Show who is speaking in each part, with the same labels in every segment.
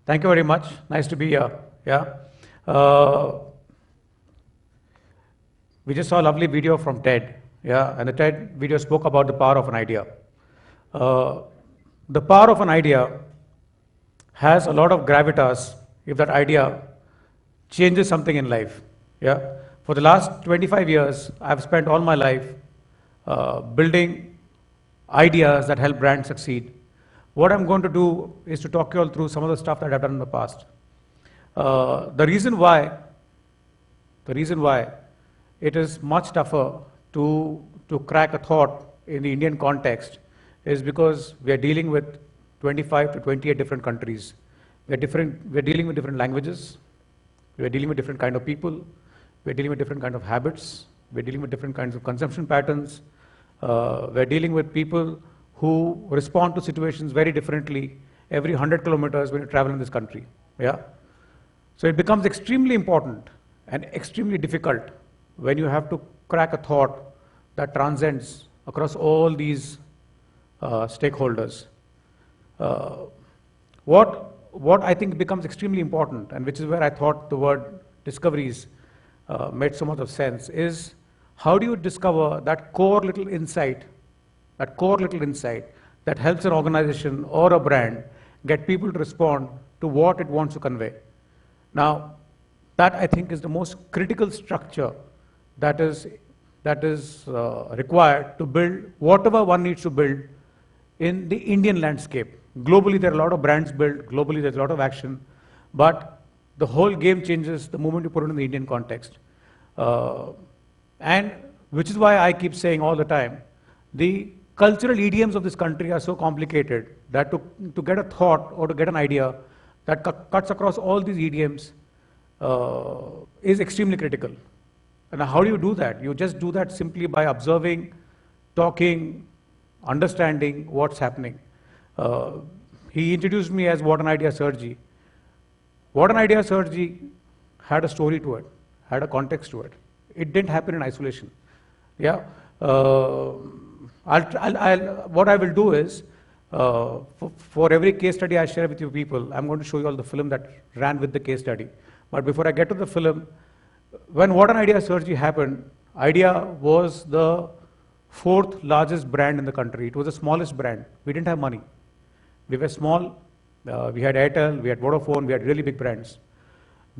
Speaker 1: Thank you very much. Nice to be here. Yeah. Uh, we just saw a lovely video from TED. Yeah, and the TED video spoke about the power of an idea. Uh, the power of an idea has a lot of gravitas if that idea changes something in life. Yeah. For the last 25 years, I've spent all my life building ideas that help brands succeed. What I'm going to do is to talk you all through some of the stuff that I've done in the past. The reason why it is much tougher to crack a thought in the Indian context is because we are dealing with 25 to 28 different countries. We're dealing with different languages. We're dealing with different kind of people. We're dealing with different kind of habits. We're dealing with different kinds of consumption patterns. We're dealing with people who respond to situations very differently every 100 kilometers when you travel in this country. Yeah? So it becomes extremely important and extremely difficult when you have to crack a thought that transcends across all these stakeholders. What I think becomes extremely important, and which is where I thought the word discoveries made so much of sense, is how do you discover that core little insight that helps an organization or a brand get people to respond to what it wants to convey. Now, that I think is the most critical structure that is required to build whatever one needs to build in the Indian landscape. Globally, there are a lot of brands built, globally there's a lot of action, but the whole game changes the moment you put it in the Indian context. And which is why I keep saying all the time, the cultural idioms of this country are so complicated that to get a thought or to get an idea that cuts across all these idioms is extremely critical. And how do you do that? You just do that simply by observing, talking, understanding what's happening. He introduced me as What an Idea Surgery. What an Idea Surgery had a story to it, had a context to it. It didn't happen in isolation. Yeah. What I will do is, for every case study I share with you people, I'm going to show you all the film that ran with the case study. But before I get to the film, when What an Idea Surgery happened, Idea was the 4th largest brand in the country. It was the smallest brand. We didn't have money. We were small. We had Airtel, we had Vodafone, we had really big brands.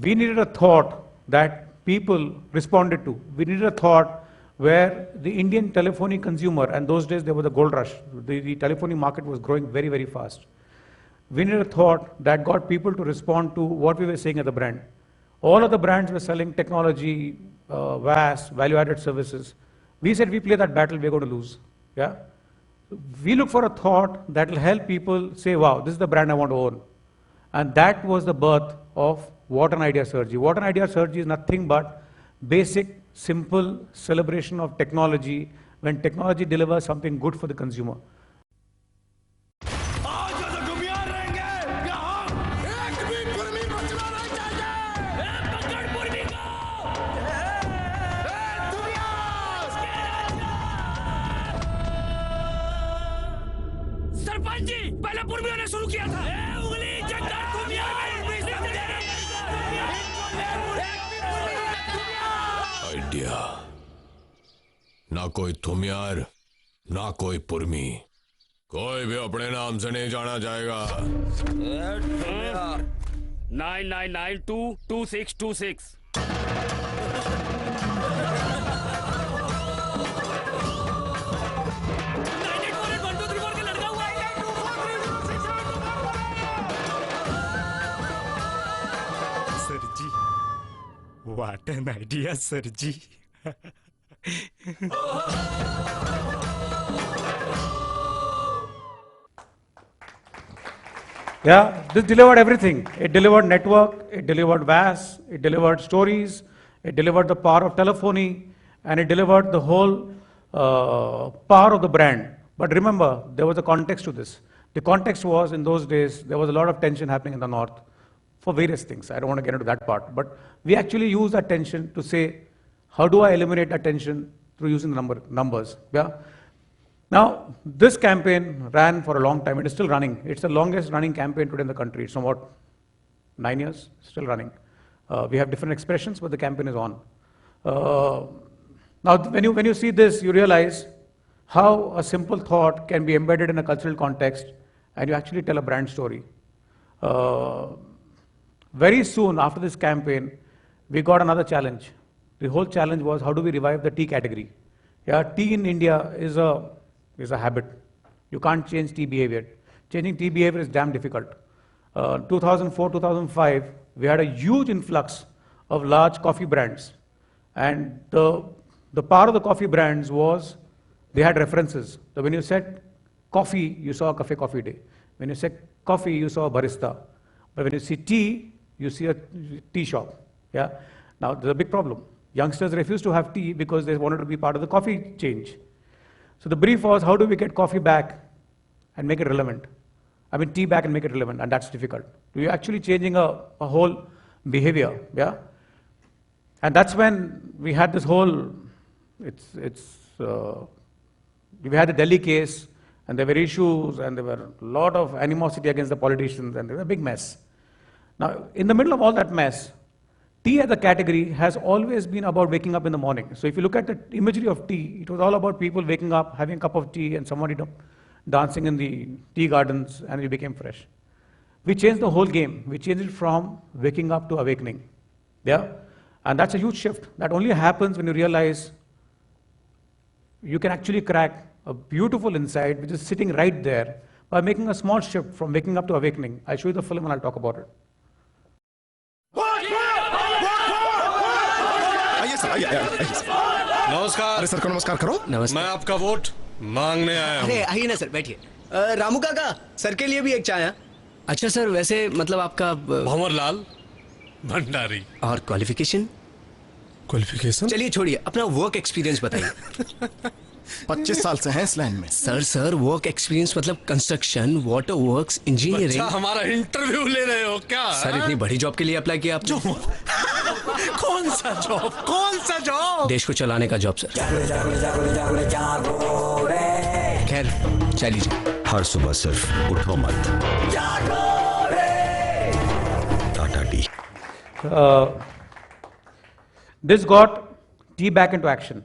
Speaker 1: We needed a thought that people responded to. We needed a thought where the Indian telephony consumer, and those days there was a gold rush, the telephony market was growing very, very fast. We needed a thought that got people to respond to what we were saying as a brand. All of the brands were selling technology, VAS, value-added services. We said we play that battle, we're going to lose. Yeah? We look for a thought that will help people say, wow, this is the brand I want to own. And that was the birth of What an Idea Surgery. What an Idea Surgery is nothing but basic, simple celebration of technology when technology delivers something good for the consumer.
Speaker 2: Idea ना कोई थुमियार ना कोई पुरमी कोई भी अपने नाम से नहीं जाना जाएगा
Speaker 3: 99922626
Speaker 4: What an idea, Sarji.
Speaker 1: Yeah, this delivered everything. It delivered network, it delivered VAS, it delivered stories, it delivered the power of telephony, and it delivered the whole power of the brand. But remember, there was a context to this. The context was, in those days, there was a lot of tension happening in the north for various things. I don't want to get into that part. But we actually use that tension to say, how do I eliminate that tension through using the numbers? Yeah. Now, this campaign ran for a long time. It is still running. It's the longest running campaign today in the country. It's somewhat 9 years, still running. We have different expressions, but the campaign is on. Now, when you see this, you realize how a simple thought can be embedded in a cultural context, and you actually tell a brand story. Very soon after this campaign, we got another challenge. The whole challenge was, how do we revive the tea category? Yeah, tea in India is a habit. You can't change tea behavior. Changing tea behavior is damn difficult. 2004, 2005, we had a huge influx of large coffee brands. And the power of the coffee brands was they had references. So when you said coffee, you saw a cafe coffee day. When you said coffee, you saw a barista. But when you see tea, you see a tea shop. Yeah. Now there's a big problem. Youngsters refuse to have tea because they wanted to be part of the coffee change. So the brief was, how do we get coffee back and make it relevant? I mean, tea back and make it relevant, and that's difficult. You're actually changing a whole behavior, yeah? And that's when we had this whole, we had the Delhi case, and there were issues, and there were a lot of animosity against the politicians, and there was a big mess. Now, in the middle of all that mess, tea as a category has always been about waking up in the morning. So if you look at the imagery of tea, it was all about people waking up, having a cup of tea, and somebody dancing in the tea gardens, and you became fresh. We changed the whole game. We changed it from waking up to awakening. Yeah? And that's a huge shift. That only happens when you realize you can actually crack a beautiful insight which is sitting right there by making a small shift from waking up to awakening. I'll show you the film and I'll talk about it.
Speaker 3: नमस्कार।
Speaker 5: अरे sir को नमस्कार करो।
Speaker 3: नमस्कार। मैं आपका vote मांगने आया हूँ।
Speaker 6: अरे आइए ना सर, बैठिए। रामू काका, सर के लिए भी एक चाय है। अच्छा सर, वैसे मतलब आपका
Speaker 3: भंवरलाल भंडारी।
Speaker 6: और क्वालिफिकेशन?
Speaker 5: क्वालिफिकेशन?
Speaker 6: चलिए छोड़िए, अपना वर्क एक्सपीरियंस बताइए।
Speaker 5: 25 साल से हैं इस लाइन में।
Speaker 6: सर वर्क एक्सपीरियंस मतलब कंस्ट्रक्शन, वाटर वर्क्स, इंजीनियरिंग।
Speaker 3: अच्छा, हमारा इंटरव्यू ले रहे हो क्या?
Speaker 6: सर इतनी बड़ी जॉब के लिए अप्लाई किया आपने?
Speaker 3: कौन सा जॉब? कौन सा जॉब?
Speaker 6: देश को चलाने का जॉब सर। खैर चाय लीजिए।
Speaker 7: हर सुबह सिर्फ उठो मत, Tata T.
Speaker 1: This got tea back into action.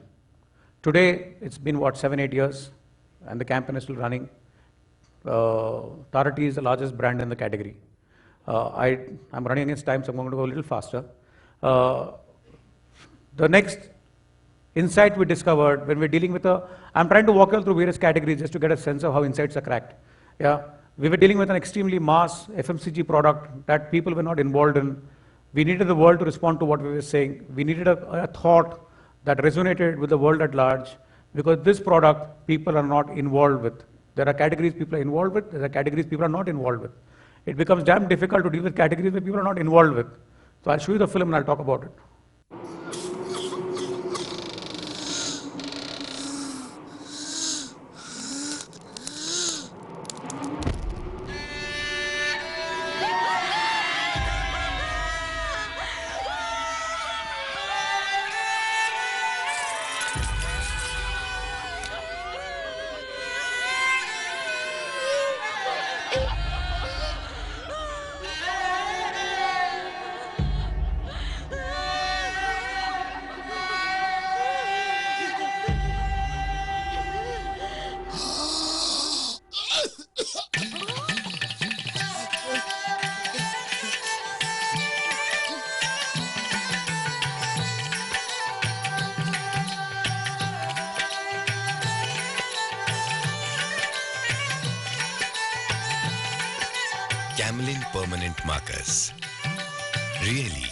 Speaker 1: Today, it's been what, 7-8 years, and the campaign is still running. Tata Tea is the largest brand in the category. I'm running against time, so I'm going to go a little faster. The next insight we discovered when we're dealing with I'm trying to walk you through various categories just to get a sense of how insights are cracked. Yeah, we were dealing with an extremely mass FMCG product that people were not involved in. We needed the world to respond to what we were saying. We needed a thought that resonated with the world at large, because this product people are not involved with. There are categories people are involved with, there are categories people are not involved with. It becomes damn difficult to deal with categories where people are not involved with. So I'll show you the film and I'll talk about it.
Speaker 2: Camelin permanent markers. Really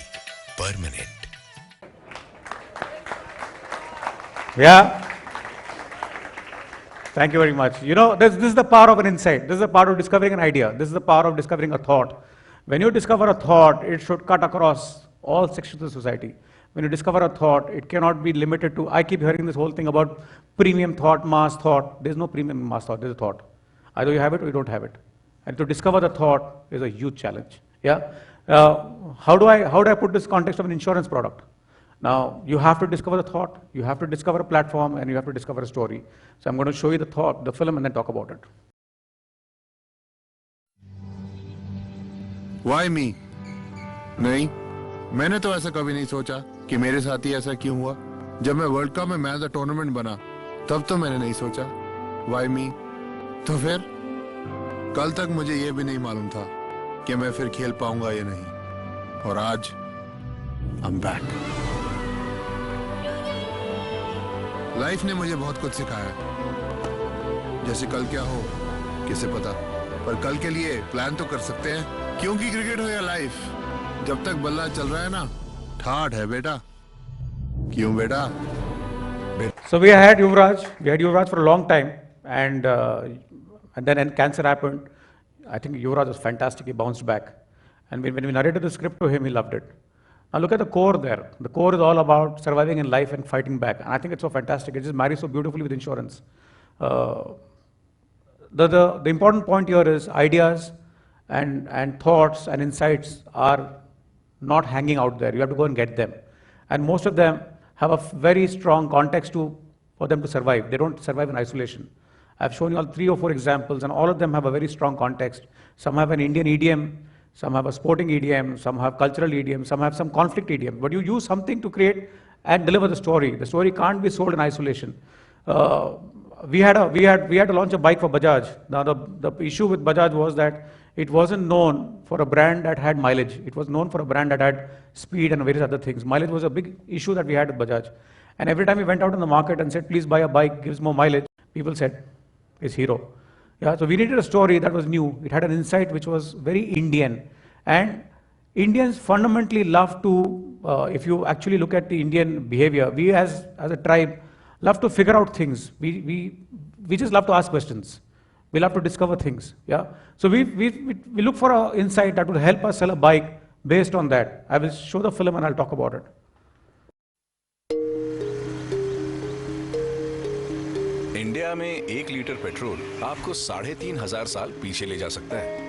Speaker 2: permanent.
Speaker 1: Yeah. Thank you very much. You know, this is the power of an insight. This is the power of discovering an idea. This is the power of discovering a thought. When you discover a thought, it should cut across all sections of society. When you discover a thought, it cannot be limited to, I keep hearing this whole thing about premium thought, mass thought. There's no premium mass thought, there's a thought. Either you have it or you don't have it. And to discover the thought is a huge challenge. Yeah. How do I put this context of an insurance product? Now, you have to discover the thought, you have to discover a platform, and you have to discover a story. So I'm going to show you the thought, the film, and then talk about it.
Speaker 8: Why me? नहीं, मैंने तो ऐसा कभी नहीं सोचा कि मेरे साथ ही ऐसा क्यों हुआ। जब मैं वर्ल्ड कप में मैन ऑफ द टूर्नामेंट बना तब तो मैंने नहीं सोचा व्हाई मी। तो फिर कल तक मुझे ये भी नहीं मालूम था कि मैं फिर खेल पाऊंगा या नहीं, और आज आई एम बैक। लाइफ ने मुझे बहुत कुछ सिखाया, जैसे कल क्या हो किसे पता, पर कल के लिए प्लान तो कर सकते हैं। क्योंकि क्रिकेट हो या लाइफ, जब तक बल्ला चल रहा है ना, ठाठ है बेटा। क्यों बेटा?
Speaker 1: So we had Yuvraj for a long time, and then cancer happened. I think Yuvraj was fantastic. He bounced back, and when we narrated the script to him, he loved it. Now look at the core there. The core is all about surviving in life and fighting back, and I think it's so fantastic. It just marries so beautifully with insurance. The important point here is ideas and thoughts and insights are not hanging out there. You have to go and get them, and most of them have a very strong context for them to survive. They don't survive in isolation. I've shown you all 3 or 4 examples, and all of them have a very strong context. Some have an Indian idiom, some have a sporting idiom, some have cultural idiom, some have some conflict idiom. But you use something to create and deliver the story. The story can't be sold in isolation. We had to launch a bike for Bajaj. Now the issue with Bajaj was that it wasn't known for a brand that had mileage. It was known for a brand that had speed and various other things. Mileage was a big issue that we had with Bajaj. And every time we went out in the market and said, please buy a bike, gives more mileage, people said, it's hero. Yeah, so we needed a story that was new. It had an insight which was very Indian. And Indians fundamentally love to, if you actually look at the Indian behavior, we as a tribe love to figure out things. We just love to ask questions. We love to discover things. Yeah. So we look for an insight that will help us sell a bike based on that. I will show the film and I'll talk about it.
Speaker 9: India में 1 litre petrol आपको 3,500 साल पीछे ले जा सकता है।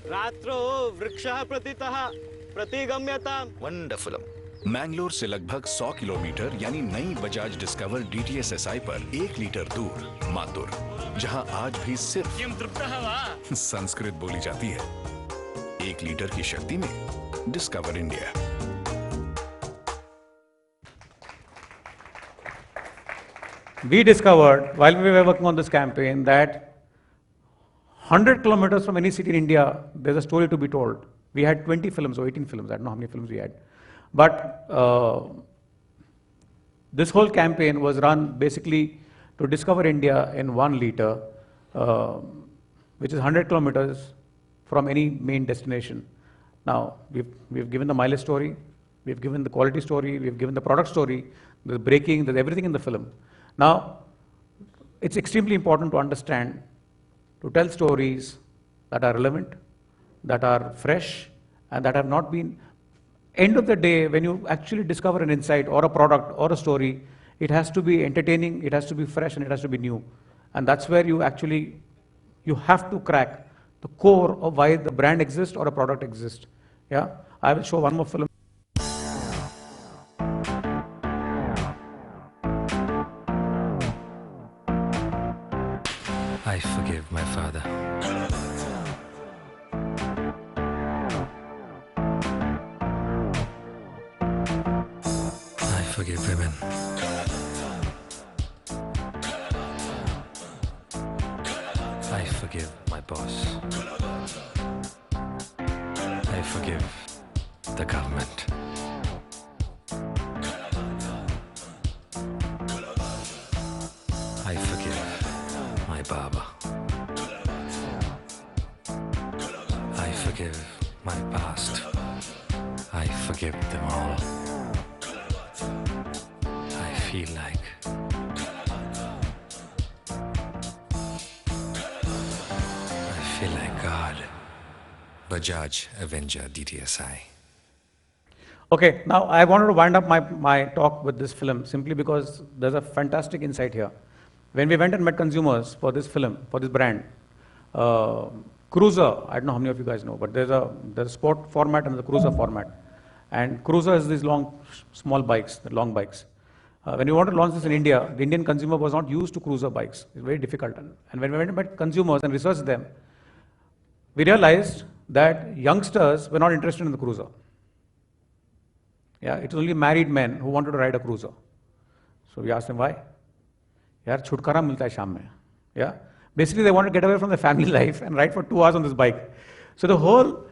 Speaker 6: रात्रो वृक्षः प्रतितः प्रतिगम्यताम्।
Speaker 9: Wonderful. Mangalore से लगभग 100 किलोमीटर यानी नई बजाज डिस्कवर DTS SI पर 1 लीटर दूर मातुर, जहां आज भी सिर्फ संस्कृत बोली जाती है। 1 लीटर की शक्ति में discover India.
Speaker 1: We discovered while we were working on this campaign that 100 kilometers from any city in India, there's a story to be told. We had 20 films or 18 films, I don't know how many films we had. But this whole campaign was run basically to discover India in 1 liter, which is 100 kilometers from any main destination. Now, we've given the mileage story, we've given the quality story, we've given the product story, the braking, there's everything in the film. Now, it's extremely important to understand, to tell stories that are relevant, that are fresh, and that have not been. End of the day, when you actually discover an insight or a product or a story, it has to be entertaining, it has to be fresh, and it has to be new. And that's where you have to crack the core of why the brand exists or a product exists. Yeah, I will show one more film.
Speaker 10: I forgive my father. I forgive women. I forgive my boss. I forgive the government. I forgive my barber. I forgive my past. I forgive them all. I feel like God, but Bajaj Avenger DTSI.
Speaker 1: Okay, now I wanted to wind up my talk with this film simply because there's a fantastic insight here. When we went and met consumers for this film, for this brand, Cruiser, I don't know how many of you guys know, but there's a sport format and the Cruiser format. And Cruiser is these long, small bikes, the long bikes. When we wanted to launch this in India, the Indian consumer was not used to Cruiser bikes. It's very difficult. And when we went and met consumers and researched them, we realized that youngsters were not interested in the Cruiser. Yeah, it was only married men who wanted to ride a Cruiser. So we asked them why. Yaar, chutkara milta hai sham mein. Yeah, basically they want to get away from the family life and ride for 2 hours on this bike. So the whole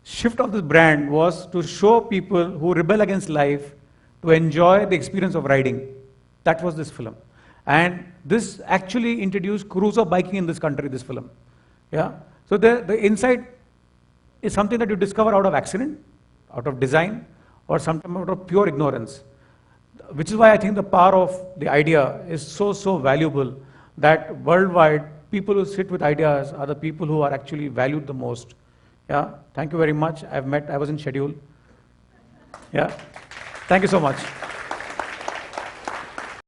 Speaker 1: shift of this brand was to show people who rebel against life to enjoy the experience of riding. That was this film. And this actually introduced cruiser biking in this country, this film. Yeah. So the insight is something that you discover out of accident, out of design, or sometimes out of pure ignorance. Which is why I think the power of the idea is so, so valuable that worldwide, people who sit with ideas are the people who are actually valued the most. Yeah, thank you very much. I was in schedule. Yeah, thank you so much.